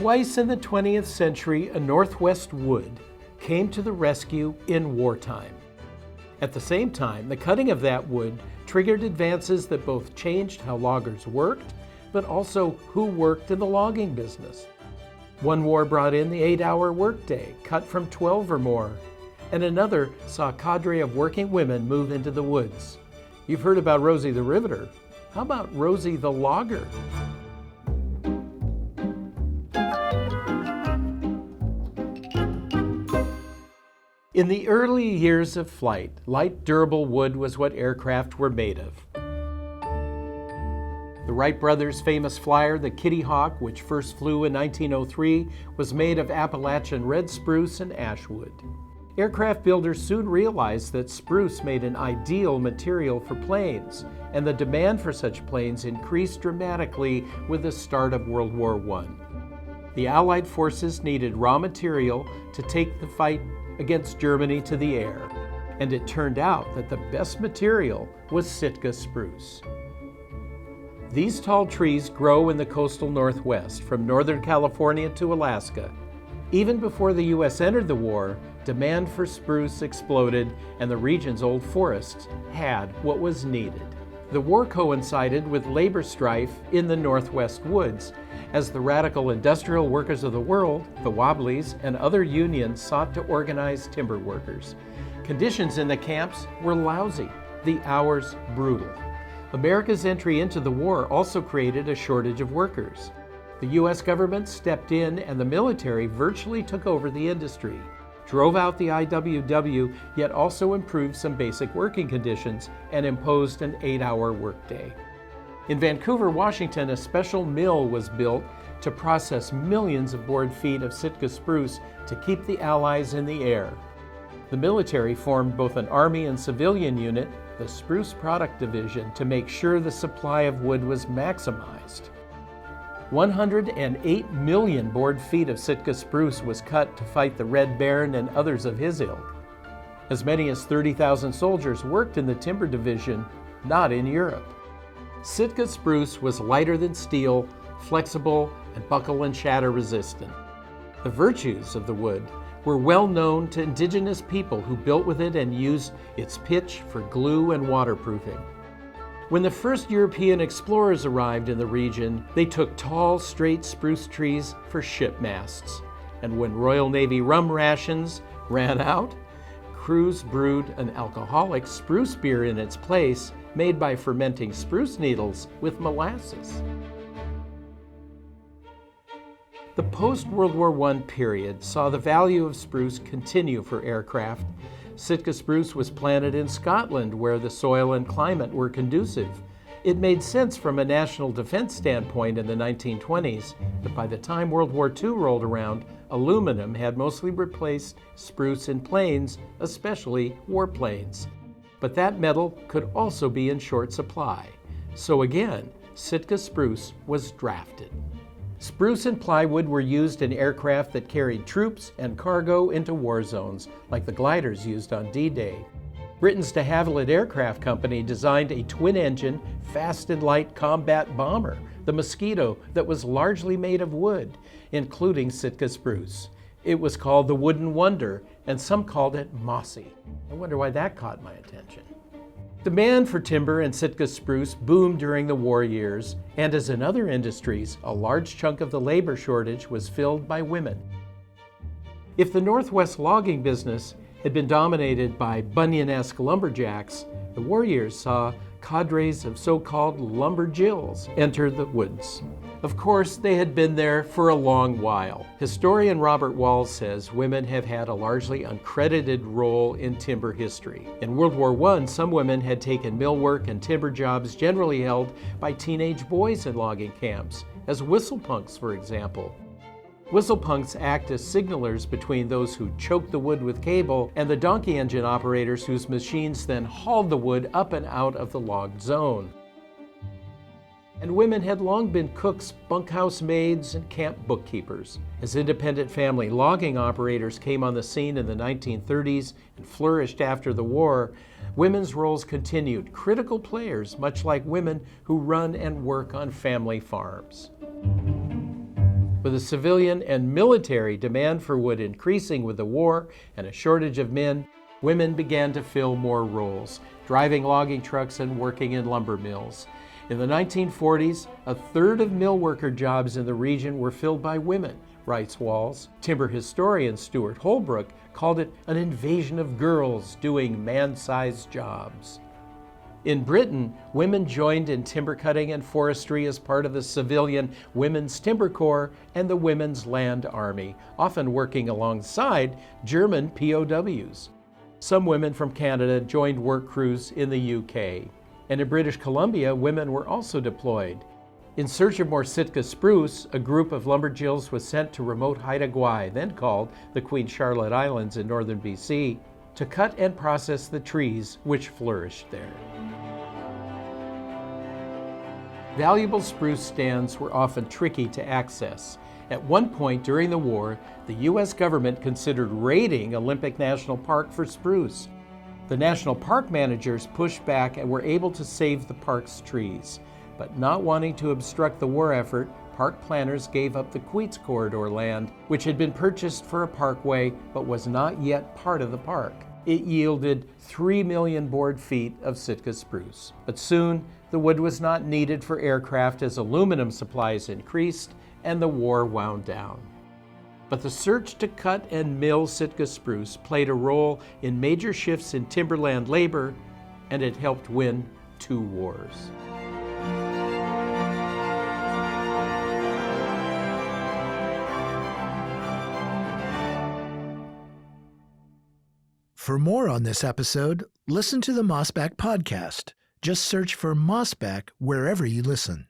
Twice in the 20th century, a Northwest wood came to the rescue in wartime. At the same time, the cutting of that wood triggered advances that both changed how loggers worked, but also who worked in the logging business. One war brought in the 8-hour workday, cut from 12 or more, and another saw a cadre of working women move into the woods. You've heard about Rosie the Riveter. How about Rosie the Logger? In the early years of flight, light, durable wood was what aircraft were made of. The Wright brothers' famous flyer, the Kitty Hawk, which first flew in 1903, was made of Appalachian red spruce and ash wood. Aircraft builders soon realized that spruce made an ideal material for planes, and the demand for such planes increased dramatically with the start of World War I. The Allied forces needed raw material to take the fight against Germany to the air, and it turned out that the best material was Sitka spruce. These tall trees grow in the coastal Northwest, from Northern California to Alaska. Even before the U.S. entered the war, demand for spruce exploded, and the region's old forests had what was needed. The war coincided with labor strife in the Northwest woods, as the radical industrial workers of the world, the Wobblies, and other unions sought to organize timber workers. Conditions in the camps were lousy, the hours brutal. America's entry into the war also created a shortage of workers. The U.S. government stepped in, and the military virtually took over the industry, drove out the IWW, yet also improved some basic working conditions and imposed an 8-hour workday. In Vancouver, Washington, a special mill was built to process millions of board feet of Sitka spruce to keep the Allies in the air. The military formed both an Army and civilian unit, the Spruce Product Division, to make sure the supply of wood was maximized. 108 million board feet of Sitka spruce was cut to fight the Red Baron and others of his ilk. As many as 30,000 soldiers worked in the timber division, not in Europe. Sitka spruce was lighter than steel, flexible, and buckle and shatter resistant. The virtues of the wood were well known to indigenous people who built with it and used its pitch for glue and waterproofing. When the first European explorers arrived in the region, they took tall, straight spruce trees for ship masts. And when Royal Navy rum rations ran out, crews brewed an alcoholic spruce beer in its place, made by fermenting spruce needles with molasses. The post-World War I period saw the value of spruce continue for aircraft. Sitka spruce was planted in Scotland, where the soil and climate were conducive. It made sense from a national defense standpoint in the 1920s, but by the time World War II rolled around, aluminum had mostly replaced spruce in planes, especially warplanes. But that metal could also be in short supply. So again, Sitka spruce was drafted. Spruce and plywood were used in aircraft that carried troops and cargo into war zones, like the gliders used on D-Day. Britain's de Havilland Aircraft Company designed a twin-engine, fast and light combat bomber, the Mosquito, that was largely made of wood, including Sitka spruce. It was called the Wooden Wonder, and some called it mossy. I wonder why that caught my attention. Demand for timber and Sitka spruce boomed during the war years, and as in other industries, a large chunk of the labor shortage was filled by women. If the Northwest logging business had been dominated by Bunyan-esque lumberjacks, the war years saw cadres of so-called Lumberjills enter the woods. Of course, they had been there for a long while. Historian Robert Wall says women have had a largely uncredited role in timber history. In World War I, some women had taken mill work and timber jobs generally held by teenage boys in logging camps, as whistlepunks, for example. Whistlepunks act as signalers between those who choke the wood with cable and the donkey engine operators whose machines then hauled the wood up and out of the logged zone. And women had long been cooks, bunkhouse maids, and camp bookkeepers. As independent family logging operators came on the scene in the 1930s and flourished after the war, women's roles continued, critical players, much like women who run and work on family farms. With the civilian and military demand for wood increasing with the war and a shortage of men, women began to fill more roles, driving logging trucks and working in lumber mills. In the 1940s, a third of mill worker jobs in the region were filled by women, writes Walls. Timber historian Stuart Holbrook called it an invasion of girls doing man-sized jobs. In Britain, women joined in timber cutting and forestry as part of the civilian Women's Timber Corps and the Women's Land Army, often working alongside German POWs. Some women from Canada joined work crews in the UK. And in British Columbia, women were also deployed. In search of more Sitka spruce, a group of Lumberjills was sent to remote Haida Gwaii, then called the Queen Charlotte Islands in northern BC, to cut and process the trees which flourished there. Valuable spruce stands were often tricky to access. At one point during the war, the U.S. government considered raiding Olympic National Park for spruce. The national park managers pushed back and were able to save the park's trees. But not wanting to obstruct the war effort, park planners gave up the Queets Corridor land, which had been purchased for a parkway but was not yet part of the park. It yielded 3 million board feet of Sitka spruce. But soon, the wood was not needed for aircraft as aluminum supplies increased and the war wound down. But the search to cut and mill Sitka spruce played a role in major shifts in timberland labor, and it helped win 2 wars. For more on this episode, listen to the Mossback podcast. Just search for Mossback wherever you listen.